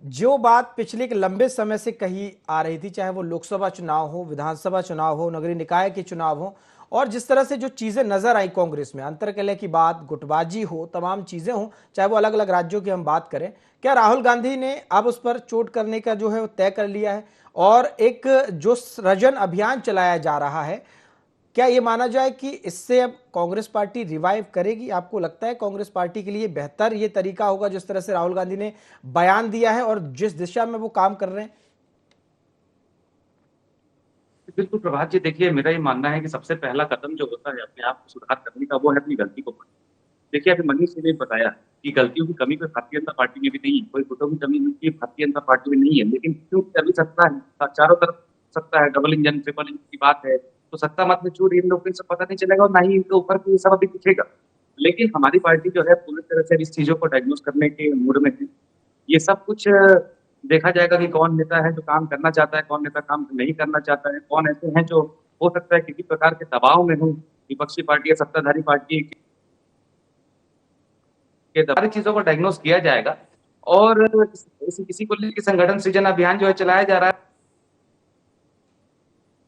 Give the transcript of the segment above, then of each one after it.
जो बात पिछले एक लंबे समय से कही आ रही थी, चाहे वो लोकसभा चुनाव हो, विधानसभा चुनाव हो, नगरीय निकाय के चुनाव हो, और जिस तरह से जो चीजें नजर आई कांग्रेस में, अंतरकलह की बात, गुटबाजी हो, तमाम चीजें हो, चाहे वो अलग अलग राज्यों की हम बात करें, क्या राहुल गांधी ने अब उस पर चोट करने का जो है वो तय कर लिया है? और एक जो सृजन अभियान चलाया जा रहा है, क्या ये माना जाए कि इससे अब कांग्रेस पार्टी रिवाइव करेगी? आपको लगता है कांग्रेस पार्टी के लिए बेहतर ये तरीका होगा जिस तरह से राहुल गांधी ने बयान दिया है और जिस दिशा में वो काम कर रहे हैं? बिल्कुल प्रभात जी, देखिए मेरा ये मानना है कि सबसे पहला कदम जो होता है अपने आप को सुधार करने का, वो है अपनी गलती को मानना। देखिए अभी मनीष जी ने बताया कि गलतियों की कमी कोई भारतीय जनता पार्टी में भी नहीं है, कोई गुटों की कमी भी भारतीय जनता पार्टी में नहीं है, लेकिन क्योंकि अभी सत्ता है, चारों तरफ सत्ता है, डबल इंजन ट्रिपल इंजन की बात है, तो सत्ता मत में चूर इन लोगों को सब पता नहीं चलेगा और ना ही इनके ऊपर कोई सब अभी दिखेगा। लेकिन हमारी पार्टी जो है पूरी तरह से इस चीजों को डायग्नोस करने के मूड में है। ये सब कुछ देखा जाएगा कि कौन नेता है जो काम करना चाहता है, कौन नेता काम नहीं करना चाहता है, कौन ऐसे हैं जो हो सकता है किसी प्रकार के दबाव में हो, विपक्षी पार्टी या सत्ताधारी पार्टी के सारी चीजों को डायग्नोस किया जाएगा। और किसी को लेकर संगठन सृजन अभियान जो है चलाया जा रहा है,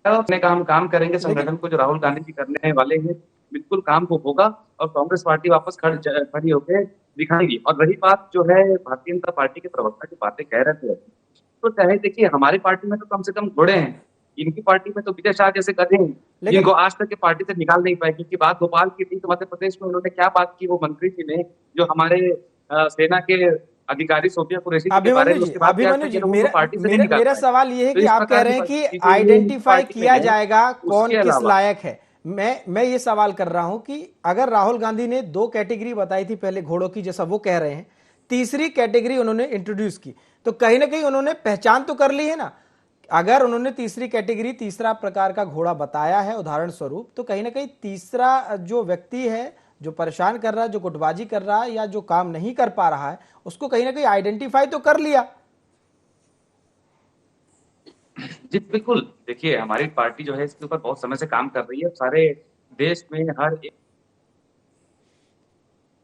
अपने का हम काम करेंगे लेकिन संगठन को जो राहुल गांधी जी करने वाले हैं, बिल्कुल काम को होगा और कांग्रेस पार्टी वापस खड़ी होकर दिखाएगी। और रही बात जो है भारतीय जनता पार्टी के प्रवक्ता की बातें कह रहे थे, तो चाहे देखिए हमारी पार्टी में तो कम से कम घोड़े हैं, इनकी पार्टी में तो विजय शाह जैसे गधे हैं लेकिन जिनको आज तक के पार्टी से निकाल नहीं पाए। क्योंकि बात भोपाल की थी, तो मध्य प्रदेश में उन्होंने क्या बात की, वो मंत्री जी ने जो हमारे सेना के अधिकारी सोफिया कुरैशी जी के बारे अभिमन्यु में, जी, उसके बाद भी आज अभिमन्यु तक जी, ये लोग उनको मेरा पार्टी से नहीं मेरा निकाल मेरा पाए। सवाल ये है तो कि इस आप कह प्रकार रहे की हैं कि परिस्थिति जो इनकी आइडेंटिफाई पार्टी में किया है। जाएगा कौन उसके किस अलावा लायक है। मैं ये सवाल कर रहा हूं कि अगर राहुल गांधी ने दो कैटेगरी बताई थी पहले घोड़ों की, जैसा वो कह रहे हैं, तीसरी कैटेगरी उन्होंने इंट्रोड्यूस की, तो कहीं ना कहीं उन्होंने पहचान तो कर ली है ना। अगर उन्होंने तीसरी कैटेगरी, तीसरा प्रकार का घोड़ा बताया है उदाहरण स्वरूप, तो कहीं ना कहीं तीसरा जो व्यक्ति है, जो परेशान कर रहा है, जो गुटबाजी कर रहा है या जो काम नहीं कर पा रहा है, उसको कहीं ना कहीं आइडेंटिफाई तो कर लिया। जी बिल्कुल, देखिए हमारी पार्टी जो है इसके ऊपर बहुत समय से काम कर रही है। सारे देश में हर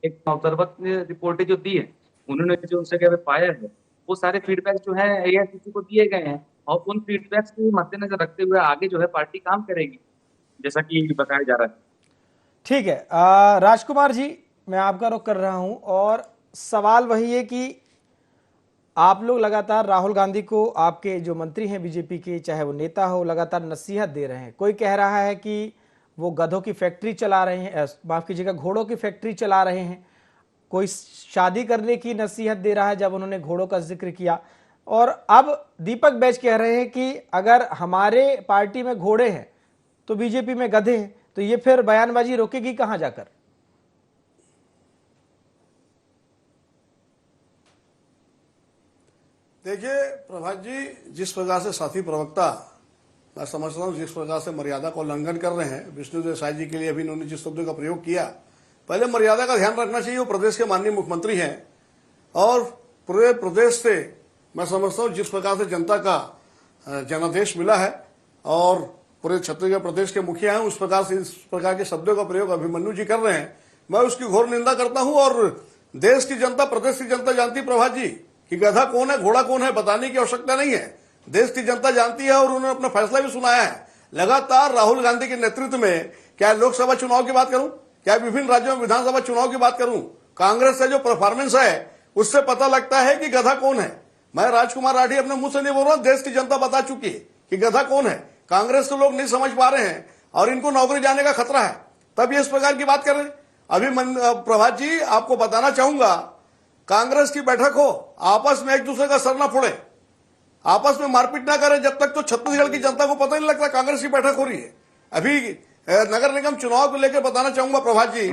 एक ऑब्जर्वर ने रिपोर्टें जो दी है, उन्होंने जो उस जगह पे पाया है, वो सारे फीडबैक जो है एआईसीसी को दिए गए हैं और उन फीडबैक्स को मद्देनजर रखते हुए आगे जो है पार्टी काम करेगी, जैसा कि बताया जा रहा है। ठीक है, राजकुमार जी, मैं आपका रुख कर रहा हूं और सवाल वही है कि आप लोग लगातार राहुल गांधी को, आपके जो मंत्री हैं बीजेपी के, चाहे वो नेता हो, लगातार नसीहत दे रहे हैं। कोई कह रहा है कि वो गधों की फैक्ट्री चला रहे हैं, माफ कीजिएगा, घोड़ों की फैक्ट्री चला रहे हैं। कोई शादी करने की नसीहत दे रहा है जब उन्होंने घोड़ों का जिक्र किया। और अब दीपक बैज कह रहे हैं कि अगर हमारे पार्टी में घोड़े हैं तो बीजेपी में गधे हैं, तो ये फिर बयानबाजी रोकेगी कहां जाकर? देखिए प्रभात जी, जिस प्रकार से साथी प्रवक्ता, मैं समझता हूँ जिस प्रकार से मर्यादा का उल्लंघन कर रहे हैं, विष्णु देसाई जी के लिए अभी इन्होंने जिस शब्दों का प्रयोग किया, पहले मर्यादा का ध्यान रखना चाहिए। वो प्रदेश के माननीय मुख्यमंत्री हैं और पूरे प्रदेश से मैं समझता हूँ जिस प्रकार से जनता का जनादेश मिला है और पूरे छत्तीसगढ़ प्रदेश के मुखिया हैं, उस प्रकार से इस प्रकार के शब्दों का प्रयोग अभिमन्यु जी कर रहे हैं, मैं उसकी घोर निंदा करता हूं। और देश की जनता, प्रदेश की जनता जानती प्रभात जी कि गधा कौन है, घोड़ा कौन है, बताने की आवश्यकता नहीं है। देश की जनता जानती है और उन्होंने अपना फैसला भी सुनाया है। लगातार राहुल गांधी के नेतृत्व में, क्या लोकसभा चुनाव की बात करूं, क्या विभिन्न राज्यों में विधानसभा चुनाव की बात करूं, कांग्रेस का जो परफॉर्मेंस है उससे पता लगता है कि गधा कौन है। मैं राजकुमार राठी अपने मुंह से नहीं बोल रहा हूं, देश की जनता बता चुकी है कि गधा कौन है। कांग्रेस के लोग नहीं समझ पा रहे हैं और इनको नौकरी जाने का खतरा है, तब ये इस प्रकार की बात कर रहे हैं। अभी प्रभात जी आपको बताना चाहूंगा, कांग्रेस की बैठक हो, आपस में एक दूसरे का सर ना फोड़े, आपस में मारपीट ना करें जब तक तो छत्तीसगढ़ की जनता को पता नहीं लगता कांग्रेस की बैठक हो रही है। अभी नगर निगम चुनाव को लेकर बताना चाहूंगा प्रभात जी,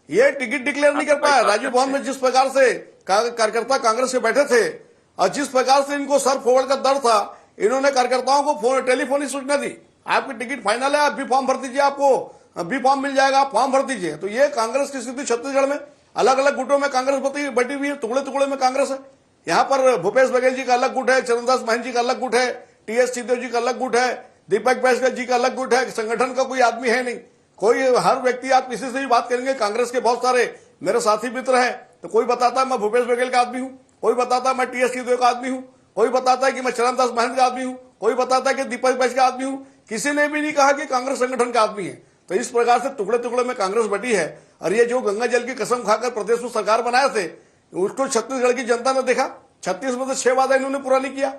ये टिकट डिक्लेयर नहीं कर पाया। राजीव भवन में जिस प्रकार से कार्यकर्ता कांग्रेस के बैठे थे और जिस प्रकार से इनको सर फोड़ का डर था, इन्होंने कार्यकर्ताओं को टेलीफोनिक सूचना दी, आपकी टिकट फाइनल है, आप भी फॉर्म भर दीजिए, आपको भी फॉर्म मिल जाएगा, आप फॉर्म भर दीजिए। तो ये कांग्रेस की स्थिति छत्तीसगढ़ में, अलग अलग गुटों में कांग्रेस बटी हुई है, टुकड़े टुकड़े में कांग्रेस है। यहाँ पर भूपेश बघेल जी का अलग गुट है, चरणदास महंत जी का अलग गुट है, टीएस सिंहदेव जी का अलग गुट है, दीपक बैज जी का अलग गुट है। संगठन का कोई आदमी है नहीं, कोई हर व्यक्ति, आप किसी से भी बात करेंगे, कांग्रेस के बहुत सारे मेरे साथी मित्र हैं, तो कोई बताता है मैं भूपेश बघेल का आदमी हूं, कोई बताता है मैं टीएस सिंहदेव का आदमी हूं, कोई बताता है कि मैं चरणदास महंत का आदमी हूं, कोई बताता है कि दीपक बैज का आदमी हूं। किसी ने भी नहीं कहा कि कांग्रेस संगठन का आदमी है। तो इस प्रकार से टुकड़े टुकड़े में कांग्रेस बटी है। और ये जो गंगा जल की कसम खाकर प्रदेश में सरकार बनाए थे, उसको छत्तीसगढ़ की जनता ने देखा। 36 में से 6 वादा इन्होंने पूरा नहीं किया।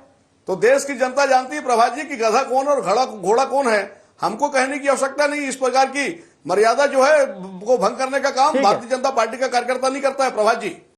तो देश की जनता जानती है प्रभात जी की गधा कौन और घोड़ा कौन है। हमको कहने की आवश्यकता नहीं। इस प्रकार की मर्यादा जो है को भंग करने का काम ठीक है। भारतीय जनता पार्टी का कार्यकर्ता नहीं करता है प्रभात जी।